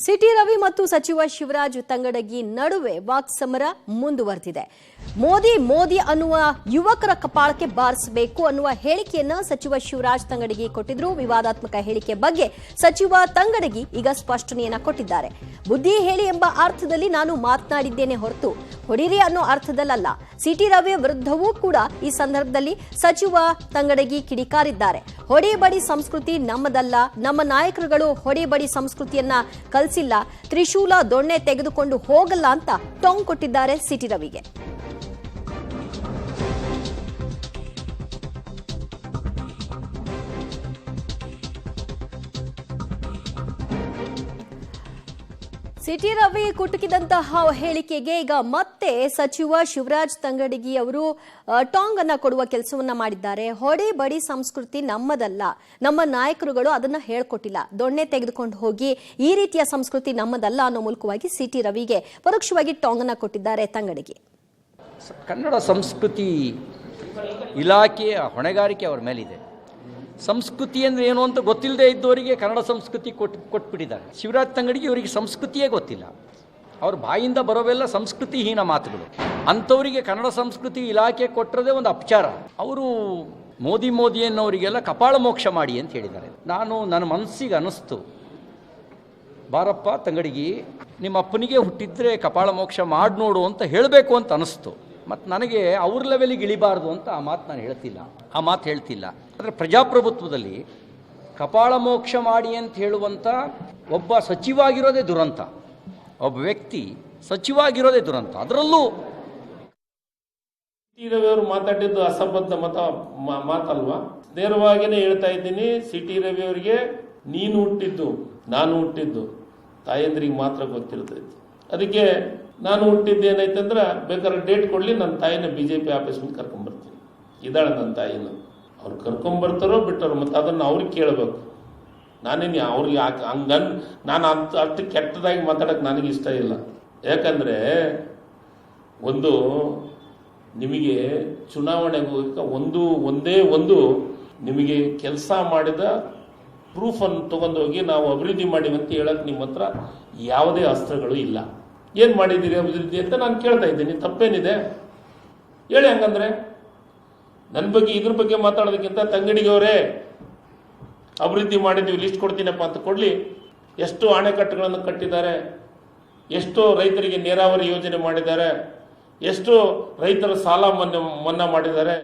City Ravi ಮತ್ತು ಸಚಿವ ಶಿವರಾಜ್ ತಂಗಡಗಿ ನಡುವೆ ವಾಕ್ಸಮರ ಮುಂದುವರೆದಿದೆ. ಮೋದಿ ಅನ್ನುವ ಯುವಕರ ಕಪಾಳಕ್ಕೆ ಬಾರಿಸಬೇಕು ಅನ್ನುವ ಹೇಳಿಕೆಯನ್ನ ಸಚಿವ ಶಿವರಾಜ್ ತಂಗಡಗಿ ಕೊಟ್ಟಿದ್ರು. ವಿವಾದಾತ್ಮಕ ಹೇಳಿಕೆ ಬಗ್ಗೆ ಸಚಿವ ತಂಗಡಗಿ ಈಗ ಸ್ಪಷ್ಟನೆಯನ್ನ ಕೊಟ್ಟಿದ್ದಾರೆ. ಬುದ್ಧಿ ಹೇಳಿ ಎಂಬ ಅರ್ಥದಲ್ಲಿ ನಾನು ಮಾತನಾಡಿದ್ದೇನೆ ಹೊರತು ಹೊಡಿರಿ ಅನ್ನೋ ಅರ್ಥದಲ್ಲ. ಸಿಟಿ ರವಿ ವಿರುದ್ಧವೂ ಕೂಡ ಈ ಸಂದರ್ಭದಲ್ಲಿ ಸಚಿವ ತಂಗಡಗಿ ಕಿಡಿಕಾರಿದ್ದಾರೆ. ಹೊಡಿಬಡಿ ಸಂಸ್ಕೃತಿ ನಮ್ಮದಲ್ಲ, ನಮ್ಮ ನಾಯಕರುಗಳು ಹೊಡಿಬಡಿ ಸಂಸ್ಕೃತಿಯನ್ನ ಕಲಿಸಿಲ್ಲ, ತ್ರಿಶೂಲ ದೊಣ್ಣೆ ತೆಗೆದುಕೊಂಡು ಹೋಗಲ್ಲ ಅಂತ ಟಾಂಗ್ ಕೊಟ್ಟಿದ್ದಾರೆ ಸಿಟಿ ರವಿಗೆ. ಸಿಟಿ ರವಿ ಕುಟುಕಿದಂತಹ ಹೇಳಿಕೆಗೆ ಈಗ ಮತ್ತೆ ಸಚಿವ ಶಿವರಾಜ್ ತಂಗಡಗಿ ಅವರು ಟಾಂಗ್ ಅನ್ನ ಕೊಡುವ ಕೆಲಸವನ್ನ ಮಾಡಿದ್ದಾರೆ. ಹೊಡಿ ಬಡಿ ಸಂಸ್ಕೃತಿ ನಮ್ಮದಲ್ಲ, ನಮ್ಮ ನಾಯಕರುಗಳು ಅದನ್ನ ಹೇಳ್ಕೊಟ್ಟಿಲ್ಲ, ದೊಣ್ಣೆ ತೆಗೆದುಕೊಂಡು ಹೋಗಿ ಈ ರೀತಿಯ ಸಂಸ್ಕೃತಿ ನಮ್ಮದಲ್ಲ ಅನ್ನೋ ಮೂಲಕವಾಗಿ ಸಿಟಿ ರವಿಗೆ ಪರೋಕ್ಷವಾಗಿ ಟಾಂಗ್ ಅನ್ನ ಕೊಟ್ಟಿದ್ದಾರೆ ತಂಗಡಗಿ. ಕನ್ನಡ ಸಂಸ್ಕೃತಿ ಇಲಾಖೆಯ ಹೊಣೆಗಾರಿಕೆ ಅವರ ಮೇಲಿದೆ. ಸಂಸ್ಕೃತಿ ಅಂದರೆ ಏನು ಅಂತ ಗೊತ್ತಿಲ್ಲದೆ ಇದ್ದವರಿಗೆ ಕನ್ನಡ ಸಂಸ್ಕೃತಿ ಕೊಟ್ಬಿಟ್ಟಿದ್ದಾರೆ. ಶಿವರಾಜ್ ತಂಗಡಗಿ ಅವರಿಗೆ ಸಂಸ್ಕೃತಿಯೇ ಗೊತ್ತಿಲ್ಲ. ಅವ್ರ ಬಾಯಿಂದ ಬರೋವೆಲ್ಲ ಸಂಸ್ಕೃತಿಹೀನ ಮಾತುಗಳು. ಅಂಥವರಿಗೆ ಕನ್ನಡ ಸಂಸ್ಕೃತಿ ಇಲಾಖೆ ಕೊಟ್ಟಿರೋದೇ ಒಂದು ಅಪಚಾರ. ಅವರು ಮೋದಿ ಅನ್ನೋರಿಗೆಲ್ಲ ಕಪಾಳ ಮೋಕ್ಷ ಮಾಡಿ ಅಂತ ಹೇಳಿದ್ದಾರೆ. ನನ್ನ ಮನಸ್ಸಿಗೆ ಅನ್ನಿಸ್ತು, ಬಾರಪ್ಪ ತಂಗಡಗಿ, ನಿಮ್ಮ ಅಪ್ಪನಿಗೆ ಹುಟ್ಟಿದ್ರೆ ಕಪಾಳ ಮೋಕ್ಷ ಮಾಡಿ ನೋಡು ಅಂತ ಹೇಳಬೇಕು ಅಂತ ಅನ್ನಿಸ್ತು. ಮತ್ತು ನನಗೆ ಅವ್ರ ಲೆವೆಲಿಗೆ ಇಳಿಬಾರ್ದು ಅಂತ ಆ ಮಾತು ಹೇಳ್ತಿಲ್ಲ. ಆದರೆ ಪ್ರಜಾಪ್ರಭುತ್ವದಲ್ಲಿ ಕಪಾಳ ಮೋಕ್ಷ ಮಾಡಿ ಅಂತ ಹೇಳುವಂಥ ಒಬ್ಬ ಸಚಿವಾಗಿರೋದೇ ದುರಂತ. ಒಬ್ಬ ವ್ಯಕ್ತಿ ಸಚಿವಾಗಿರೋದೇ ದುರಂತ. ಅದರಲ್ಲೂ ಸಿಟಿ ರವಿ ಅವರು ಮಾತಾಡಿದ್ದು ಅಸಂಬದ್ಧ ಮಾತಲ್ವಾ? ನೇರವಾಗಿಯೇ ಹೇಳ್ತಾ ಇದ್ದೀನಿ, ಸಿಟಿ ರವಿ ಅವರಿಗೆ ನೀನು ಹುಟ್ಟಿದ್ದು ನಾನು ಹುಟ್ಟಿದ್ದು ತಾಯಂದ್ರಿಗೆ ಮಾತ್ರ ಗೊತ್ತಿರ್ತೈತಿ. ಅದಕ್ಕೆ ನಾನು ಹುಟ್ಟಿದ್ದೇನೈತಂದ್ರೆ ಬೇಕಾದ್ರೆ ಡೇಟ್ ಕೊಡಲಿ, ನನ್ನ ತಾಯಿನ BJP ಆಫೀಸ್ನಲ್ಲಿ ಕರ್ಕೊಂಡ್ಬರ್ತೀನಿ. ಇದ್ದಾಳೆ ನನ್ನ ತಾಯಿನ. ಅವ್ರು ಕರ್ಕೊಂಬರ್ತಾರೋ ಬಿಟ್ಟರು, ಮತ್ತು ಅದನ್ನು ಅವ್ರಿಗೆ ಕೇಳಬೇಕು. ನಾನೇನು ಅವ್ರಿಗೆ ನಾನು ಅಷ್ಟು ಕೆಟ್ಟದಾಗಿ ಮಾತಾಡೋಕ್ಕೆ ನನಗೆ ಇಷ್ಟ ಇಲ್ಲ. ಯಾಕಂದರೆ ನಿಮಗೆ ಚುನಾವಣೆಗೆ ಒಂದೇ ಒಂದು ನಿಮಗೆ ಕೆಲಸ ಮಾಡಿದ ಪ್ರೂಫನ್ನು ತೊಗೊಂಡೋಗಿ ನಾವು ಅಭಿವೃದ್ಧಿ ಮಾಡಿವಂತ ಹೇಳಕ್ಕೆ ನಿಮ್ಮ ಹತ್ರ ಯಾವುದೇ ಅಸ್ತ್ರಗಳು ಇಲ್ಲ. ಏನು ಮಾಡಿದ್ದೀರಿ ಅಭಿವೃದ್ಧಿ ಅಂತ ನಾನು ಕೇಳ್ತಾ ಇದ್ದೀನಿ. ತಪ್ಪೇನಿದೆ ಹೇಳಿ. ಹಂಗಂದ್ರೆ ನನ್ನ ಬಗ್ಗೆ ಇದ್ರ ಬಗ್ಗೆ ಮಾತಾಡೋದಕ್ಕಿಂತ ತಂಗಡಿಗೆ ಅವರೇ ಅಭಿವೃದ್ಧಿ ಮಾಡಿದ್ದೀವಿ ಲಿಸ್ಟ್ ಕೊಡ್ತೀನಪ್ಪ ಅಂತ ಕೊಡಲಿ. ಎಷ್ಟು ಅಣೆಕಟ್ಟುಗಳನ್ನು ಕಟ್ಟಿದ್ದಾರೆ, ಎಷ್ಟು ರೈತರಿಗೆ ನೀರಾವರಿ ಯೋಜನೆ ಮಾಡಿದ್ದಾರೆ, ಎಷ್ಟು ರೈತರ ಸಾಲ ಮನ್ನಾ ಮಾಡಿದ್ದಾರೆ.